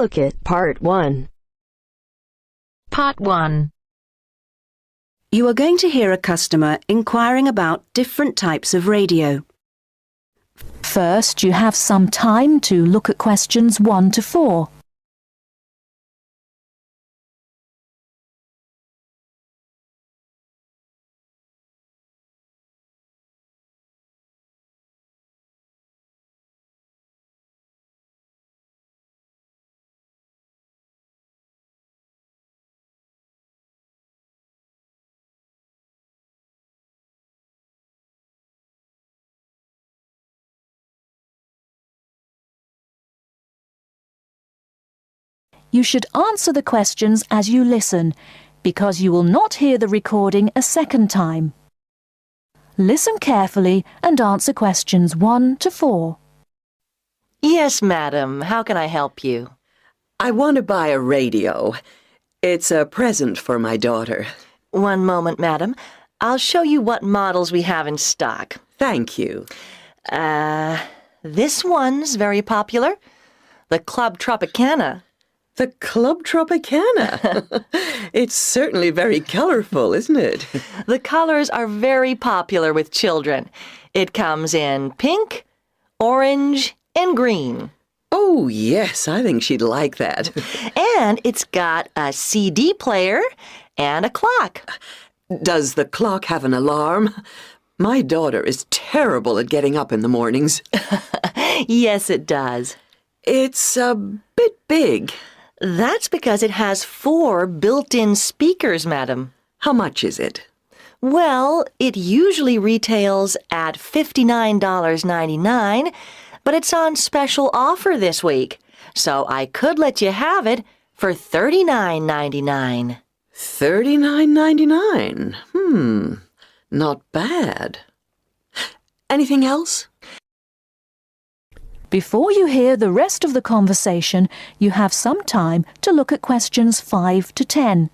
look at Part 1. Part 1. You are going to hear a customer inquiring about different types of radio. First, you have some time to look at questions 1 to 4. You should answer the questions as you listen, because you will not hear the recording a second time. Listen carefully and answer questions 1 to 4. Yes, madam. How can I help you? I want to buy a radio. It's a present for my daughter. One moment, madam. I'll show you what models we have in stock. Thank you. This one's very popular. The Club Tropicana. The Club Tropicana. It's certainly very colorful, isn't it? The colors are very popular with children. It comes in pink, orange, and green. Oh, yes, I think she'd like that. And it's got a CD player and a clock. Does the clock have an alarm? My daughter is terrible at getting up in the mornings. Yes, it does. It's a bit big. That's because it has 4 built-in speakers, madam. How much is it? Well, it usually retails at $59.99, but it's on special offer this week, so I could let you have it for $39.99. $39.99? Not bad. Anything else? Before you hear the rest of the conversation, you have some time to look at questions 5 to 10.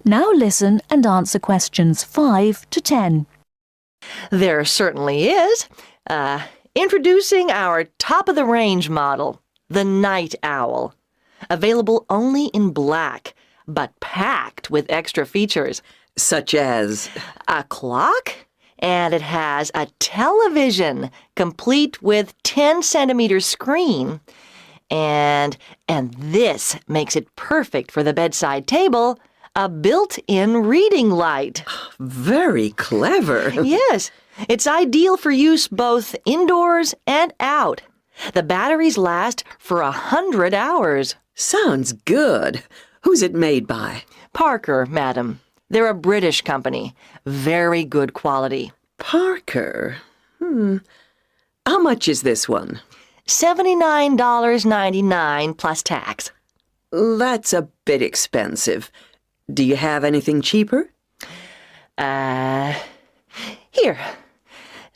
Now listen and answer questions 5 to 10. There certainly is. Introducing our top-of-the-range model, the Night Owl. Available only in black, but packed with extra features. Such as? A clock, and it has a television, complete with 10-centimeter screen. And this makes it perfect for the bedside table, a built-in reading light. Very clever. Yes, it's ideal for use both indoors and out. The batteries last for 100 hours. Sounds good. Who's it made by? Parker, madam. They're a British company. Very good quality. Parker? How much is this one? $79.99 plus tax. That's a bit expensive. Do you have anything cheaper? Here.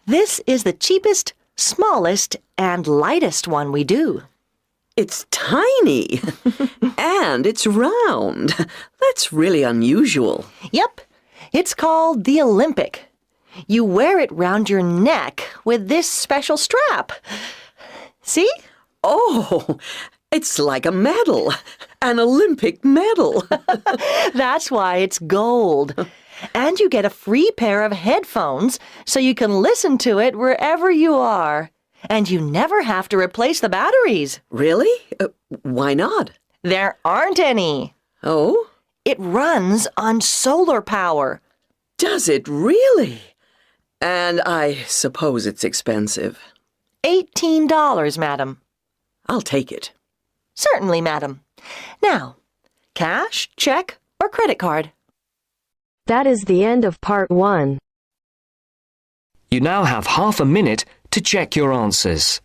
This is the cheapest, smallest, and lightest one we do. It's tiny. And it's round. That's really unusual. Yep. It's called the Olympic. You wear it round your neck with this special strap. See? Oh, it's like a medal. An Olympic medal. That's why it's gold. And you get a free pair of headphones so you can listen to it wherever you are. And you never have to replace the batteries. Really? Why not? There aren't any. Oh? It runs on solar power. Does it really? And I suppose it's expensive. $18, madam. I'll take it. Certainly, madam. Now, cash, check, or credit card? That is the end of Part 1. You now have half a minute to check your answers.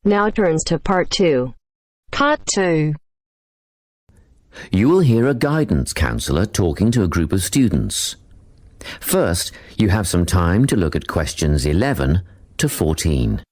Now turns to Part 2. Part 2. You will hear a guidance counsellor talking to a group of students. First, you have some time to look at questions 11 to 14.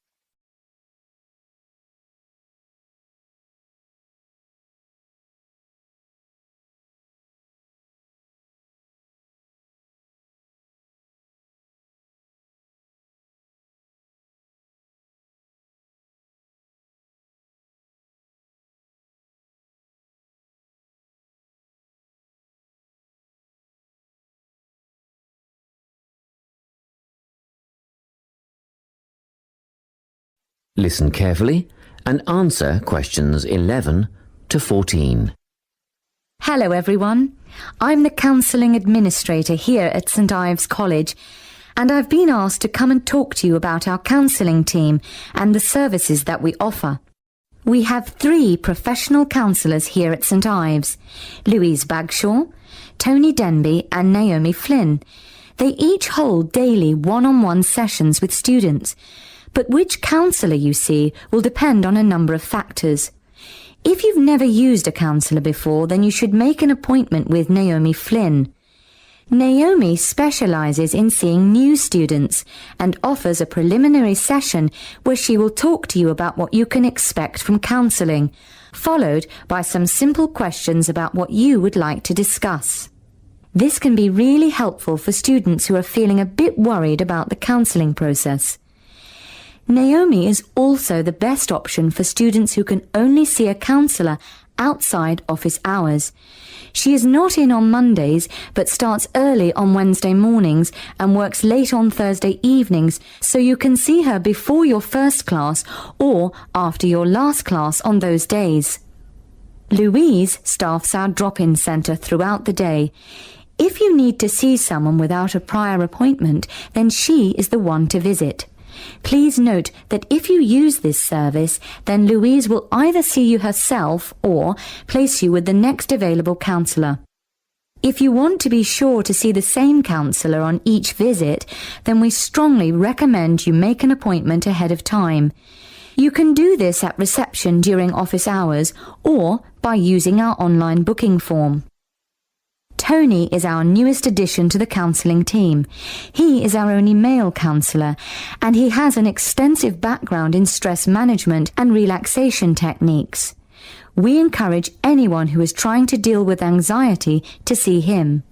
Listen carefully and answer questions 11 to 14. Hello everyone, I'm the Counselling Administrator here at St Ives College, and I've been asked to come and talk to you about our counselling team and the services that we offer. We have 3 professional counsellors here at St Ives, Louise Bagshaw, Tony Denby and Naomi Flynn. They each hold daily one-on-one sessions with students, but which counsellor you see will depend on a number of factors. If you've never used a counsellor before, then you should make an appointment with Naomi Flynn. Naomi specialises in seeing new students and offers a preliminary session where she will talk to you about what you can expect from counselling, followed by some simple questions about what you would like to discuss. This can be really helpful for students who are feeling a bit worried about the counselling process. Naomi is also the best option for students who can only see a counsellor outside office hours. She is not in on Mondays but starts early on Wednesday mornings and works late on Thursday evenings, so you can see her before your first class or after your last class on those days. Louise staffs our drop-in centre throughout the day. If you need to see someone without a prior appointment, then she is the one to visit. Please note that if you use this service, then Louise will either see you herself or place you with the next available counsellor. If you want to be sure to see the same counsellor on each visit, then we strongly recommend you make an appointment ahead of time. You can do this at reception during office hours or by using our online booking form. Tony is our newest addition to the counselling team. He is our only male counsellor, and he has an extensive background in stress management and relaxation techniques. We encourage anyone who is trying to deal with anxiety to see him.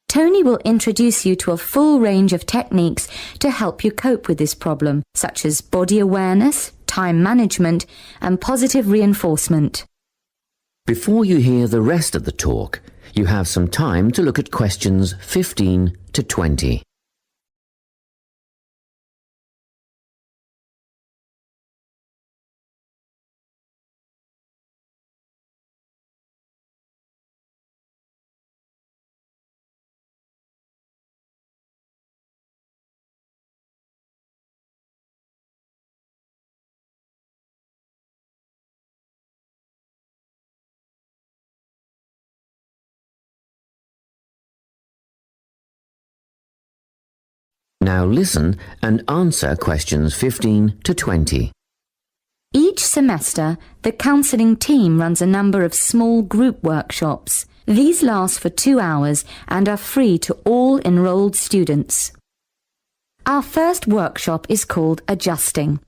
Tony will introduce you to a full range of techniques to help you cope with this problem, such as body awareness, time management, and positive reinforcement. Before you hear the rest of the talk, you have some time to look at questions 15 to 20. Now listen and answer questions 15 to 20. Each semester, the counselling team runs a number of small group workshops. These last for 2 hours and are free to all enrolled students. Our first workshop is called Adjusting.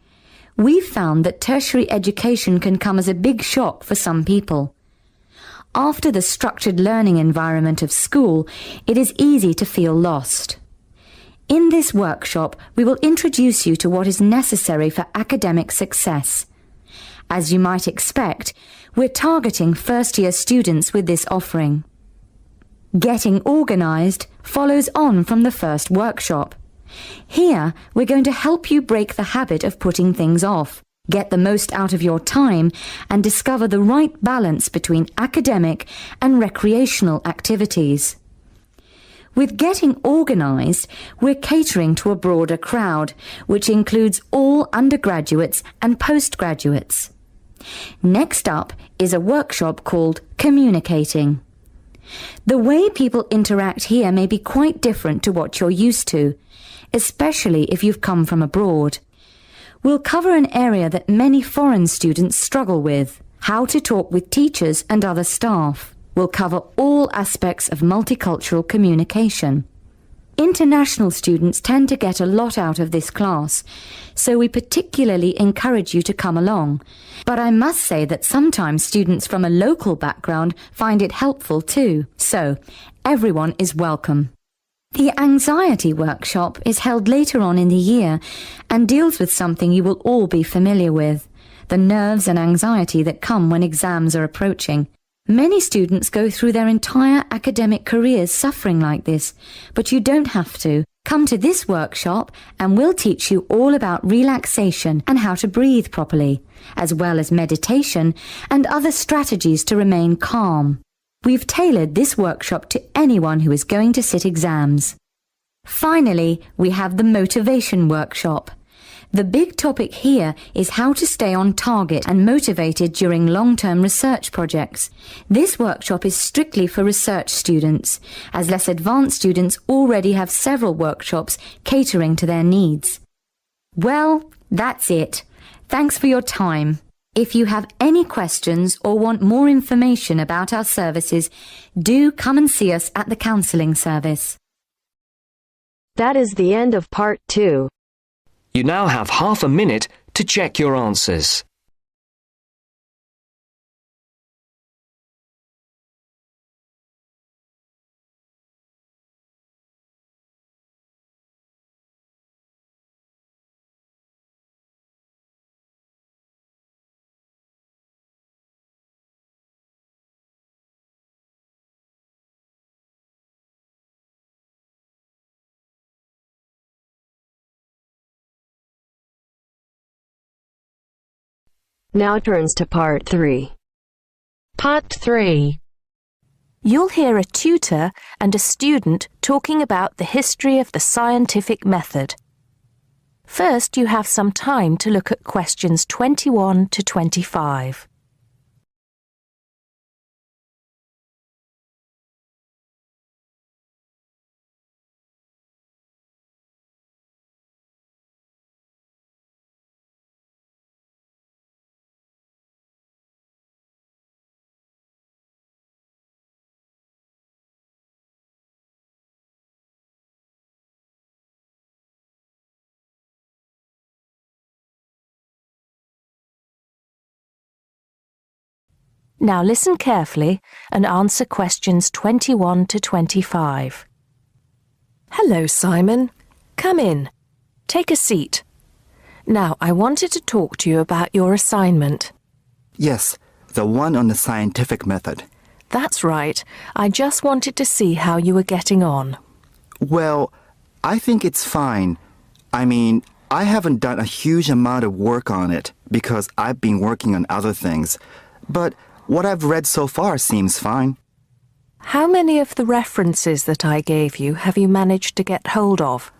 We've found that tertiary education can come as a big shock for some people. After the structured learning environment of school, it is easy to feel lost. In this workshop, we will introduce you to what is necessary for academic success. As you might expect, we're targeting first-year students with this offering. Getting organised follows on from the first workshop. Here, we're going to help you break the habit of putting things off, get the most out of your time, and discover the right balance between academic and recreational activities. With Getting Organised, we're catering to a broader crowd, which includes all undergraduates and postgraduates. Next up is a workshop called Communicating. The way people interact here may be quite different to what you're used to, especially if you've come from abroad. We'll cover an area that many foreign students struggle with: how to talk with teachers and other staff. We'll cover all aspects of multicultural communication. International students tend to get a lot out of this class, so we particularly encourage you to come along. But I must say that sometimes students from a local background find it helpful too, so everyone is welcome. The anxiety workshop is held later on in the year and deals with something you will all be familiar with: the nerves and anxiety that come when exams are approaching. Many students go through their entire academic careers suffering like this, but you don't have to. Come to this workshop and we'll teach you all about relaxation and how to breathe properly, as well as meditation and other strategies to remain calm. We've tailored this workshop to anyone who is going to sit exams. Finally, we have the motivation workshop. The big topic here is how to stay on target and motivated during long-term research projects. This workshop is strictly for research students, as less advanced students already have several workshops catering to their needs. Well, that's it. Thanks for your time. If you have any questions or want more information about our services, do come and see us at the counselling service. That is the end of part 2. You now have half a minute to check your answers. Now turns to part 3. Part 3. You'll hear a tutor and a student talking about the history of the scientific method. First, you have some time to look at questions 21 to 25. Now listen carefully and answer questions 21 to 25. Hello, Simon. Come in. Take a seat. Now, I wanted to talk to you about your assignment. Yes, the one on the scientific method. That's right. I just wanted to see how you were getting on. Well, I think it's fine. I mean, I haven't done a huge amount of work on it because I've been working on other things. But what I've read so far seems fine. How many of the references that I gave you have you managed to get hold of?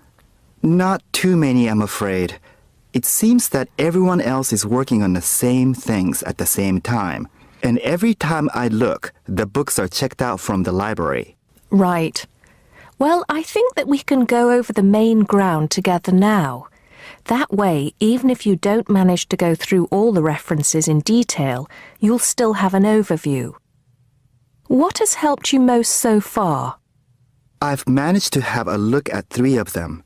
Not too many, I'm afraid. It seems that everyone else is working on the same things at the same time. And every time I look, the books are checked out from the library. Right. Well, I think that we can go over the main ground together now. That way, even if you don't manage to go through all the references in detail, you'll still have an overview. What has helped you most so far? I've managed to have a look at 3 of them.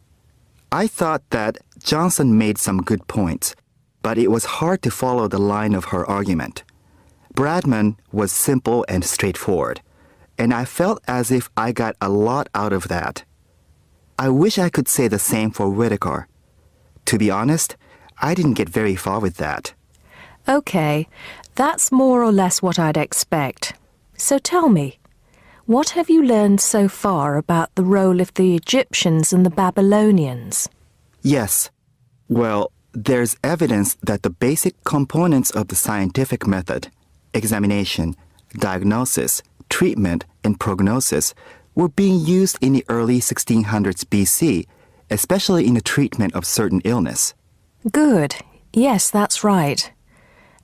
I thought that Johnson made some good points, but it was hard to follow the line of her argument. Bradman was simple and straightforward, and I felt as if I got a lot out of that. I wish I could say the same for Whitaker. To be honest, I didn't get very far with that. Okay, that's more or less what I'd expect. So tell me, what have you learned so far about the role of the Egyptians and the Babylonians? Yes. Well, there's evidence that the basic components of the scientific method, examination, diagnosis, treatment, and prognosis, were being used in the early 1600s BC, especially in the treatment of certain illness. Good. Yes, that's right.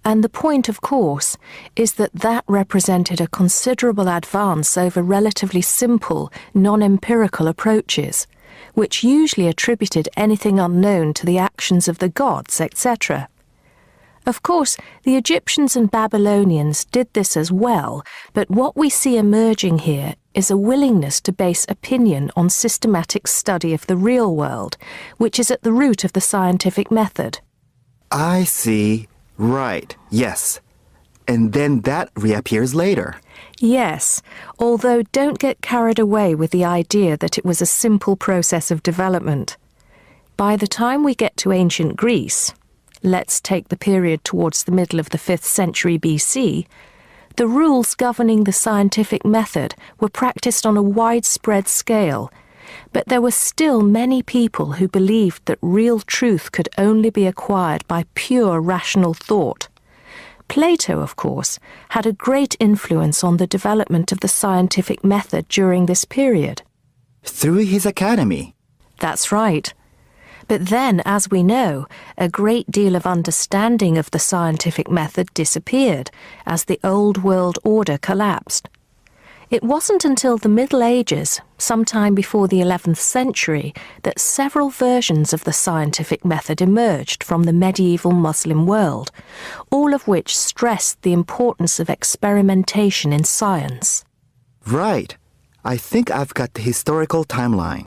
And the point, of course, is that that represented a considerable advance over relatively simple, non-empirical approaches. which usually attributed anything unknown to the actions of the gods, etc. Of course, the Egyptians and Babylonians did this as well, but what we see emerging here is a willingness to base opinion on systematic study of the real world, which is at the root of the scientific method. I see. Right. Yes. And then that reappears later. Yes, although don't get carried away with the idea that it was a simple process of development. By the time we get to ancient Greece, let's take the period towards the middle of the 5th century BC, the rules governing the scientific method were practiced on a widespread scale, but there were still many people who believed that real truth could only be acquired by pure rational thought. Plato, of course, had a great influence on the development of the scientific method during this period. Through his academy. That's right. But then, as we know, a great deal of understanding of the scientific method disappeared as the old world order collapsed. It wasn't until the Middle Ages, sometime before the 11th century, that several versions of the scientific method emerged from the medieval Muslim world, all of which stressed the importance of experimentation in science. Right. I think I've got the historical timeline.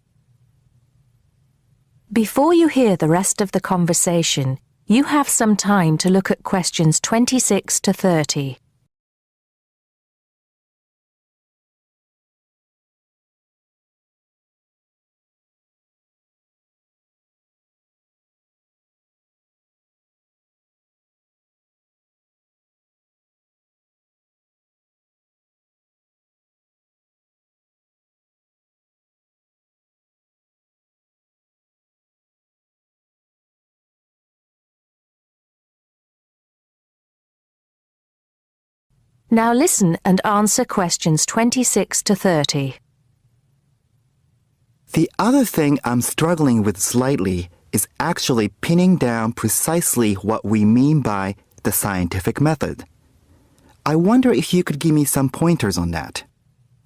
Before you hear the rest of the conversation, you have some time to look at questions 26 to 30. Now listen and answer questions 26 to 30. The other thing I'm struggling with slightly is actually pinning down precisely what we mean by the scientific method. I wonder if you could give me some pointers on that.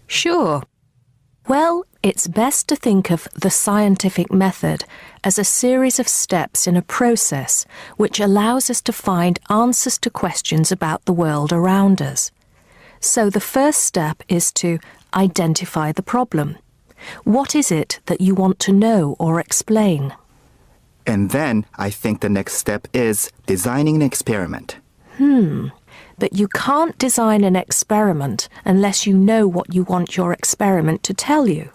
Sure. Well, it's best to think of the scientific method as a series of steps in a process which allows us to find answers to questions about the world around us. So the first step is to identify the problem. What is it that you want to know or explain? And then I think the next step is designing an experiment. But you can't design an experiment unless you know what you want your experiment to tell you.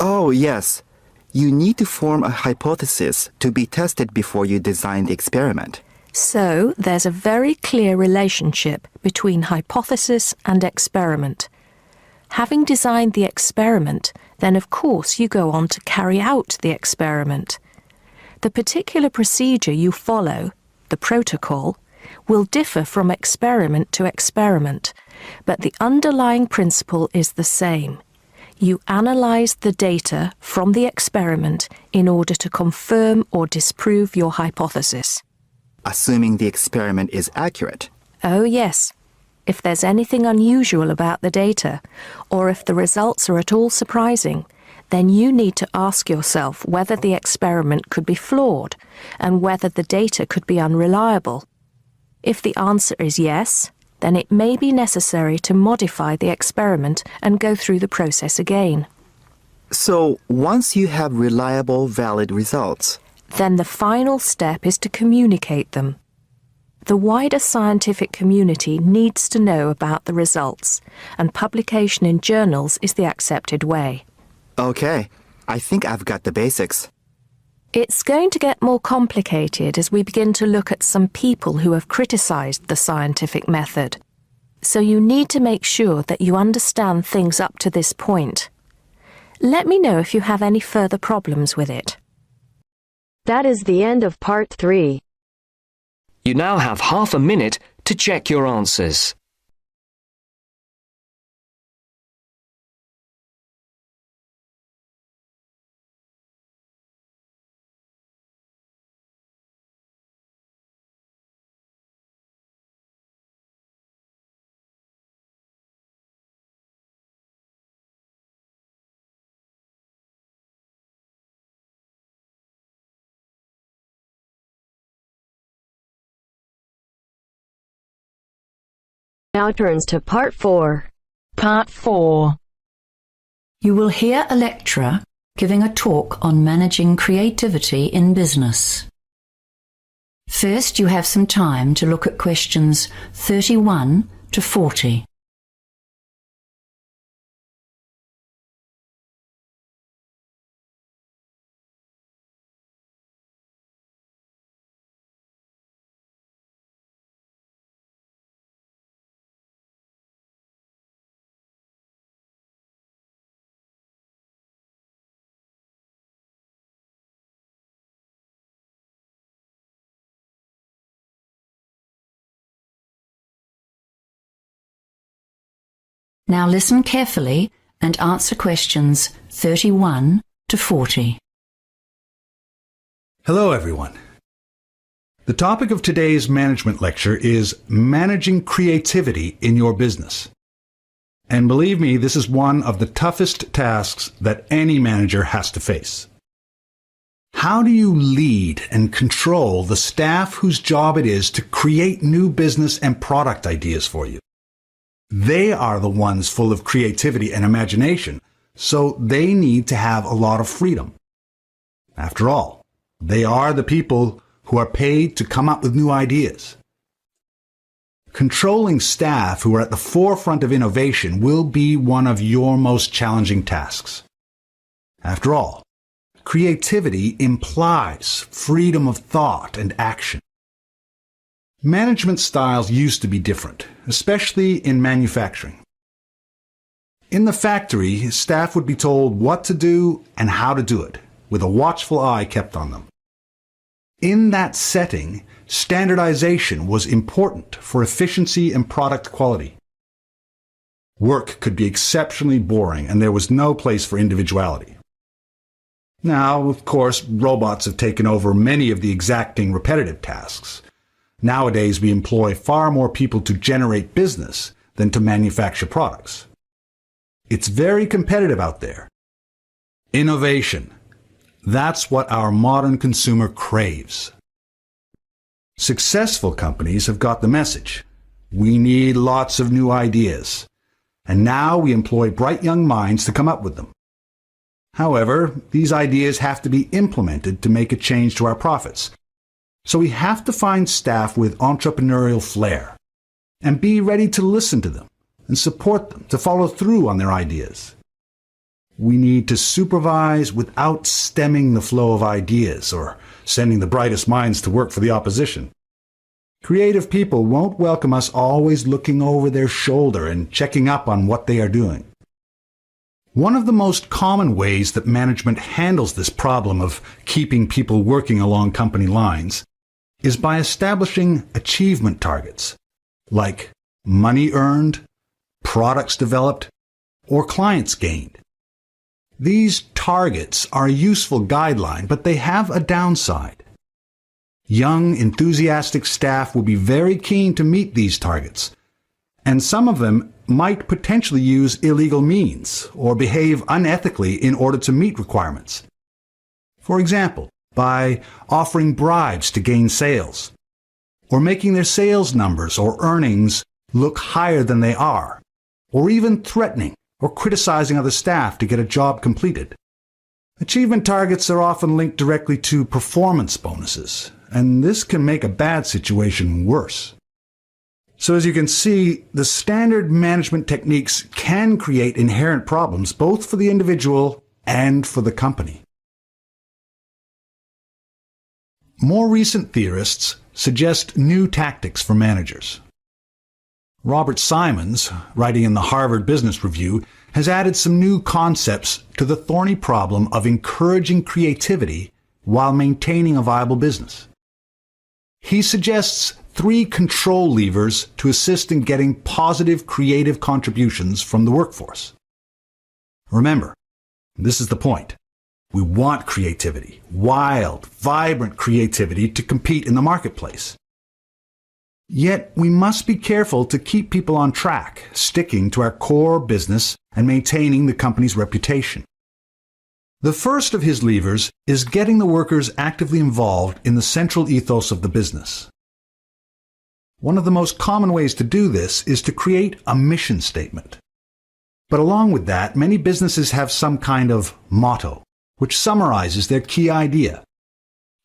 Oh, yes. You need to form a hypothesis to be tested before you design the experiment. So there's a very clear relationship between hypothesis and experiment. Having designed the experiment, then of course you go on to carry out the experiment. The particular procedure you follow, the protocol, will differ from experiment to experiment, but the underlying principle is the same. You analyze the data from the experiment in order to confirm or disprove your hypothesis. Assuming the experiment is accurate. Oh yes. If there's anything unusual about the data, or if the results are at all surprising, then you need to ask yourself whether the experiment could be flawed and whether the data could be unreliable. If the answer is yes, then it may be necessary to modify the experiment and go through the process again. So, once you have reliable, valid results, then the final step is to communicate them. The wider scientific community needs to know about the results, and publication in journals is the accepted way. Okay, I think I've got the basics. It's going to get more complicated as we begin to look at some people who have criticized the scientific method. So you need to make sure that you understand things up to this point. Let me know if you have any further problems with it. That is the end of part 3. You now have half a minute to check your answers. now turns to Part 4. Part 4. You will hear a lecturer giving a talk on managing creativity in business. First, you have some time to look at questions 31 to 40. Now listen carefully and answer questions 31 to 40. Hello, everyone. The topic of today's management lecture is managing creativity in your business. And believe me, this is one of the toughest tasks that any manager has to face. How do you lead and control the staff whose job it is to create new business and product ideas for you? They are the ones full of creativity and imagination, so they need to have a lot of freedom. After all, they are the people who are paid to come up with new ideas. Controlling staff who are at the forefront of innovation will be one of your most challenging tasks. After all, creativity implies freedom of thought and action. Management styles used to be different, especially in manufacturing. In the factory, staff would be told what to do and how to do it, with a watchful eye kept on them. In that setting, standardization was important for efficiency and product quality. Work could be exceptionally boring, and there was no place for individuality. Now, of course, robots have taken over many of the exacting repetitive tasks. Nowadays, we employ far more people to generate business than to manufacture products. It's very competitive out there. Innovation. That's what our modern consumer craves. Successful companies have got the message. We need lots of new ideas. And now we employ bright young minds to come up with them. However, these ideas have to be implemented to make a change to our profits. So we have to find staff with entrepreneurial flair and be ready to listen to them and support them to follow through on their ideas. We need to supervise without stemming the flow of ideas or sending the brightest minds to work for the opposition. Creative people won't welcome us always looking over their shoulder and checking up on what they are doing. One of the most common ways that management handles this problem of keeping people working along company lines is by establishing achievement targets, like money earned, products developed, or clients gained. These targets are a useful guideline, but they have a downside. Young, enthusiastic staff will be very keen to meet these targets, and some of them might potentially use illegal means or behave unethically in order to meet requirements. For example, by offering bribes to gain sales, or making their sales numbers or earnings look higher than they are, or even threatening or criticizing other staff to get a job completed. Achievement targets are often linked directly to performance bonuses, and this can make a bad situation worse. So as you can see, the standard management techniques can create inherent problems both for the individual and for the company. More recent theorists suggest new tactics for managers. Robert Simons, writing in the Harvard Business Review, has added some new concepts to the thorny problem of encouraging creativity while maintaining a viable business. He suggests 3 control levers to assist in getting positive creative contributions from the workforce. Remember, this is the point. We want creativity, wild, vibrant creativity to compete in the marketplace. Yet we must be careful to keep people on track, sticking to our core business and maintaining the company's reputation. The first of his levers is getting the workers actively involved in the central ethos of the business. One of the most common ways to do this is to create a mission statement. But along with that, many businesses have some kind of motto, which summarizes their key idea.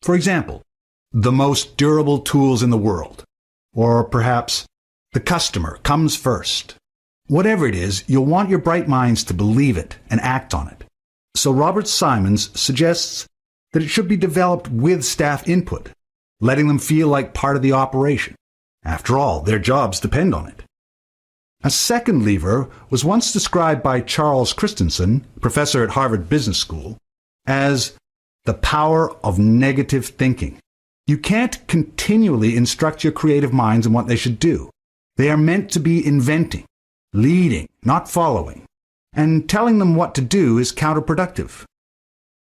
For example, the most durable tools in the world. Or perhaps, the customer comes first. Whatever it is, you'll want your bright minds to believe it and act on it. So Robert Simons suggests that it should be developed with staff input, letting them feel like part of the operation. After all, their jobs depend on it. A second lever was once described by Charles Christensen, professor at Harvard Business School, as the power of negative thinking. You can't continually instruct your creative minds on what they should do. They are meant to be inventing, leading, not following, and telling them what to do is counterproductive.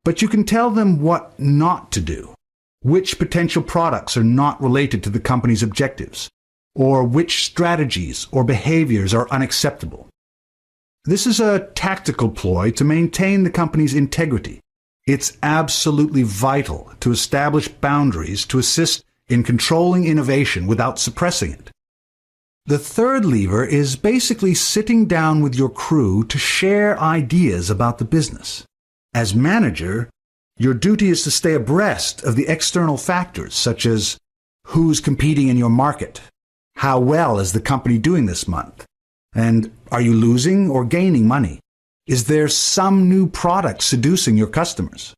But you can tell them what not to do, which potential products are not related to the company's objectives, or which strategies or behaviors are unacceptable. This is a tactical ploy to maintain the company's integrity. It's absolutely vital to establish boundaries to assist in controlling innovation without suppressing it. The third lever is basically sitting down with your crew to share ideas about the business. As manager, your duty is to stay abreast of the external factors such as who's competing in your market, how well is the company doing this month, and are you losing or gaining money? Is there some new product seducing your customers?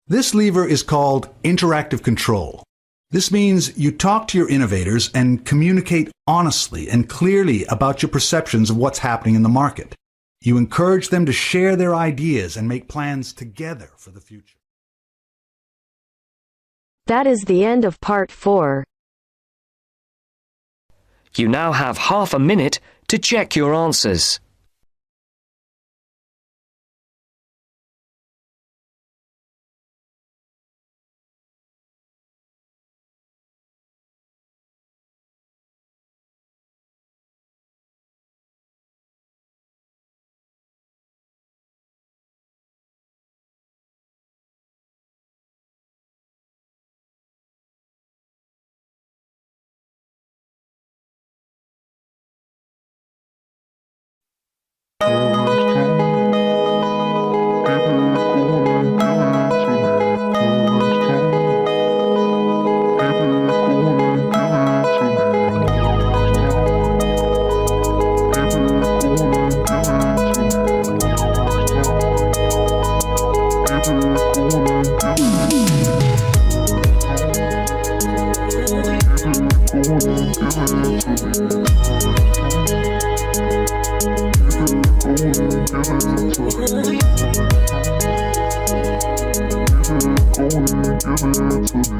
This lever is called interactive control. This means you talk to your innovators and communicate honestly and clearly about your perceptions of what's happening in the market. You encourage them to share their ideas and make plans together for the future. That is the end of part 4. You now have half a minute to check your answers. Give it to me.